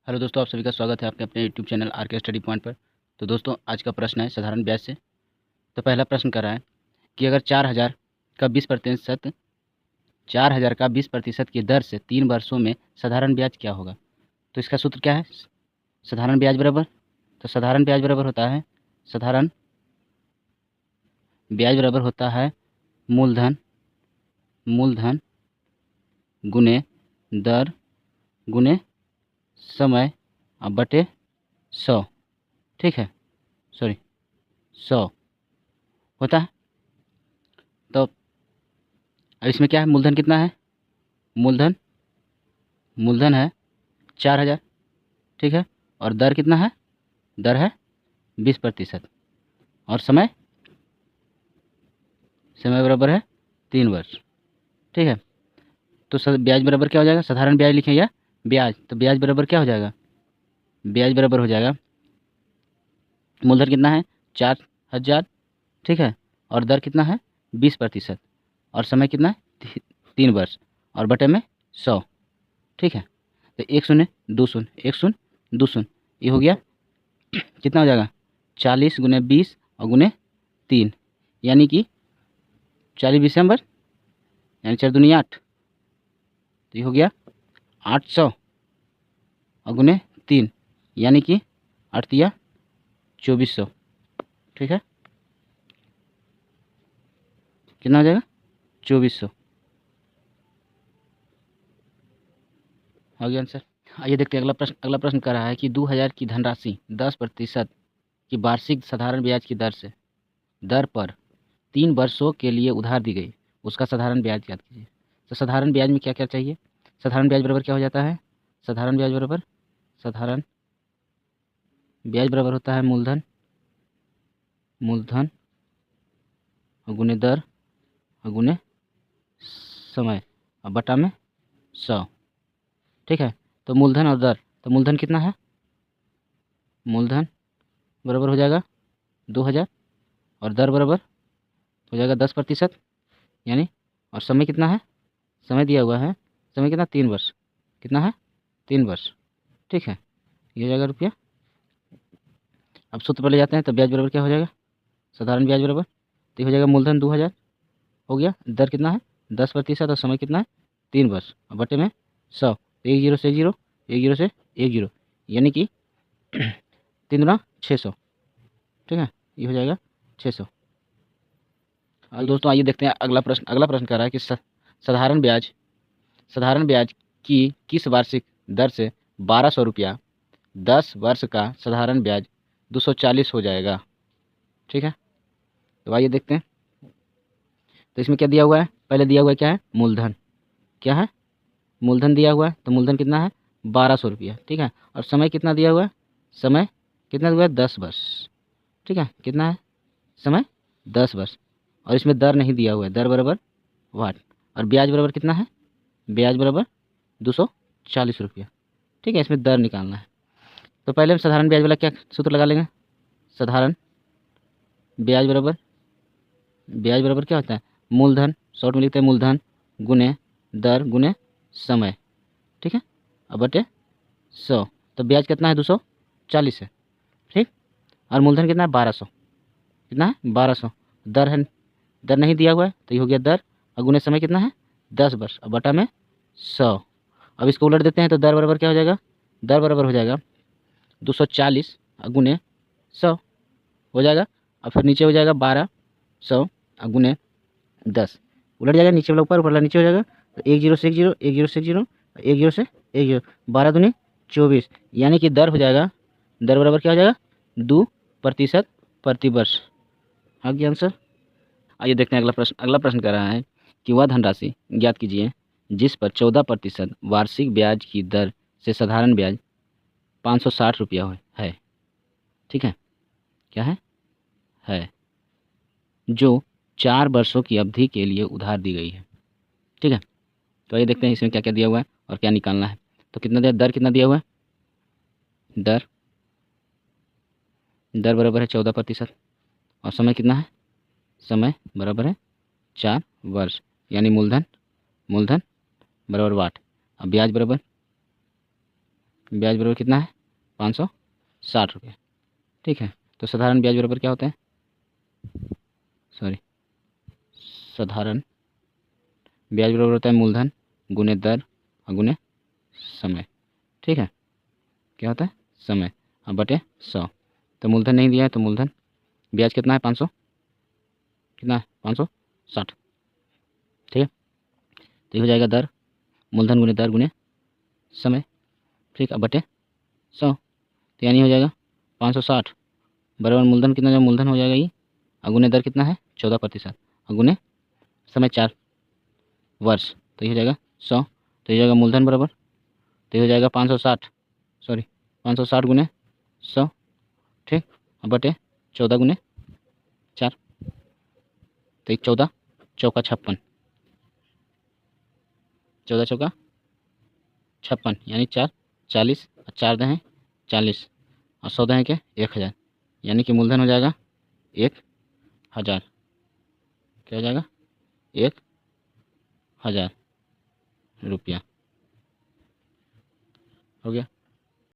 Hello दोस्तों, आप सभी का स्वागत है आपके अपने यूट्यूब चैनल आर के स्टडी पॉइंट पर। तो दोस्तों, आज का प्रश्न है साधारण ब्याज से। तो पहला प्रश्न कर रहा है कि अगर 4,000 का 20% की दर से 3 वर्षों में साधारण ब्याज क्या होगा। तो इसका सूत्र क्या है। साधारण ब्याज बराबर, तो साधारण ब्याज बराबर होता है, साधारण ब्याज बराबर होता है मूलधन मूलधन गुने दर गुने समय और बटे 100। ठीक है, सॉरी 100 होता है। तो अब इसमें क्या है, मूलधन कितना है, मूलधन मूलधन है 4,000। ठीक है, और दर कितना है, दर है 20%। और समय समय बराबर है 3 वर्ष। ठीक है, तो ब्याज बराबर क्या हो जाएगा, साधारण ब्याज लिखें या ब्याज, तो ब्याज बराबर क्या हो जाएगा, ब्याज बराबर हो जाएगा, मूलधन कितना है 4,000। ठीक है, और दर कितना है 20%, और समय कितना है 3 वर्ष, और बटे में 100। ठीक है, तो 1 शून्य 2 शून्य 1 शून्य 2 शून्य, ये हो गया, कितना हो जाएगा 40 गुने 20 और गुने 3, यानी कि 40 दिसंबर, यानी 4 दूनी 8, तो ये हो गया 800 और गुने 3, यानी कि 8 तिया 2400। ठीक है, कितना हो जाएगा 2400। हो गया आंसर। आइए देखते हैं अगला प्रश्न। अगला प्रश्न कर रहा है कि 2,000 की धनराशि 10% की वार्षिक साधारण ब्याज की दर पर 3 वर्षों के लिए उधार दी गई, उसका साधारण ब्याज याद कीजिए। तो साधारण ब्याज में क्या क्या चाहिए, साधारण ब्याज बराबर क्या हो जाता है, साधारण ब्याज बराबर होता है मूलधन और गुने दर और गुने समय और बटा में 100। ठीक है, तो मूलधन और दर, तो मूलधन कितना है, मूलधन बराबर हो जाएगा 2,000, और दर बराबर हो जाएगा 10%, यानी, और समय कितना है, समय दिया हुआ है, समय कितना 3 वर्ष, कितना है 3 वर्ष। ठीक है, ये हो जाएगा रुपया। अब सूत्र पर ले जाते हैं, तो ब्याज बराबर क्या हो जाएगा, साधारण ब्याज बराबर, तो ये हो जाएगा मूलधन 2,000 हो गया, दर कितना है 10%, और समय कितना है 3 वर्ष, और बटे में 100। एक जीरो से एक जीरो, एक जीरो से एक जीरो, यानी कि 3 दूना 600। ठीक है, ये हो जाएगा 600। और दोस्तों आइए देखते हैं अगला प्रश्न। अगला प्रश्न कह रहा है कि साधारण ब्याज की किस वार्षिक दर से 1,200 रुपया 10 वर्ष का साधारण ब्याज 240 हो जाएगा। ठीक है, तो आइए देखते हैं। तो इसमें क्या दिया हुआ है, पहले दिया हुआ है क्या है, मूलधन, क्या है, मूलधन दिया हुआ है, तो मूलधन कितना है 1,200 रुपया। ठीक है, और समय कितना दिया हुआ है, समय कितना दिया हुआ है 10 वर्ष। ठीक है, कितना है समय 10 वर्ष, और इसमें दर नहीं दिया हुआ है, दर बराबर वाट, और ब्याज बराबर कितना है, ब्याज बराबर 240 रुपया। ठीक है, इसमें दर निकालना है। तो पहले हम साधारण ब्याज वाला क्या सूत्र लगा लेंगे, साधारण ब्याज बराबर क्या होता है, मूलधन, शॉर्ट में लिखते हैं मूलधन गुने दर गुने समय। ठीक है, अब बटे 100, तो ब्याज कितना है 240 है। ठीक, और मूलधन कितना है 1,200, कितना है 1,200, दर है, दर नहीं दिया हुआ है, तो ये हो गया दर, और गुने समय कितना है 10 वर्ष, और बटा में 100। अब इसको उलट देते हैं, तो दर बराबर क्या हो जाएगा, दर बराबर हो जाएगा 240 गुने 100 हो जाएगा, और फिर नीचे हो जाएगा 1,200 गुने 10, उलट जाएगा, नीचे वाला ऊपर, ऊपर वाला नीचे हो जाएगा। तो एक जीरो से एक जीरो, एक जीरो से एक जीरो, एक जीरो से एक जीरो, 12 दूनी 24, यानी कि दर हो जाएगा, दर बराबर क्या हो जाएगा 2% प्रति वर्ष। आ गया आंसर। आइए देखते हैं अगला प्रश्न। अगला प्रश्न कर रहा है कि वह धनराशि ज्ञात कीजिए जिस पर 14% वार्षिक ब्याज की दर से साधारण ब्याज 560 रुपया है। ठीक है, क्या है जो 4 वर्षों की अवधि के लिए उधार दी गई है। ठीक है, तो आइए देखते हैं इसमें क्या क्या दिया हुआ है और क्या निकालना है। तो कितना दिया, दर कितना दिया हुआ है, दर बराबर है 14%, और समय कितना है, समय बराबर है 4 वर्ष, यानी मूलधन बराबर वाट, अब ब्याज बराबर ब्याज बराबर कितना है 560 रुपये। ठीक है, तो साधारण ब्याज बराबर क्या होता है, साधारण ब्याज बराबर होता है मूलधन गुने दर और गुने समय। ठीक है, क्या होता है समय और बटे 100। तो मूलधन नहीं दिया है तो मूलधन ब्याज कितना है 500, कितना है 560। ठीक है, तो ये हो जाएगा दर मूलधन गुने दर गुने समय। ठीक है, बटे 100, तो यानी हो जाएगा 560 बराबर मूलधन कितना, जो मूलधन हो जाएगा ये, और गुने दर कितना है 14% और गुने समय 4 वर्ष, तो ये हो जाएगा 100। तो ये हो जाएगा मूलधन बराबर, तो ये हो जाएगा 560 गुने 100। ठीक, और बटे 14 गुने 4, तो 14 चौका 56, 14 चौका 56 यानी 4 40 और 4 दहें 40 और 100 दहें के 1000, यानी कि मूलधन हो जाएगा 1000। क्या हो जाएगा 1000 रुपया हो गया।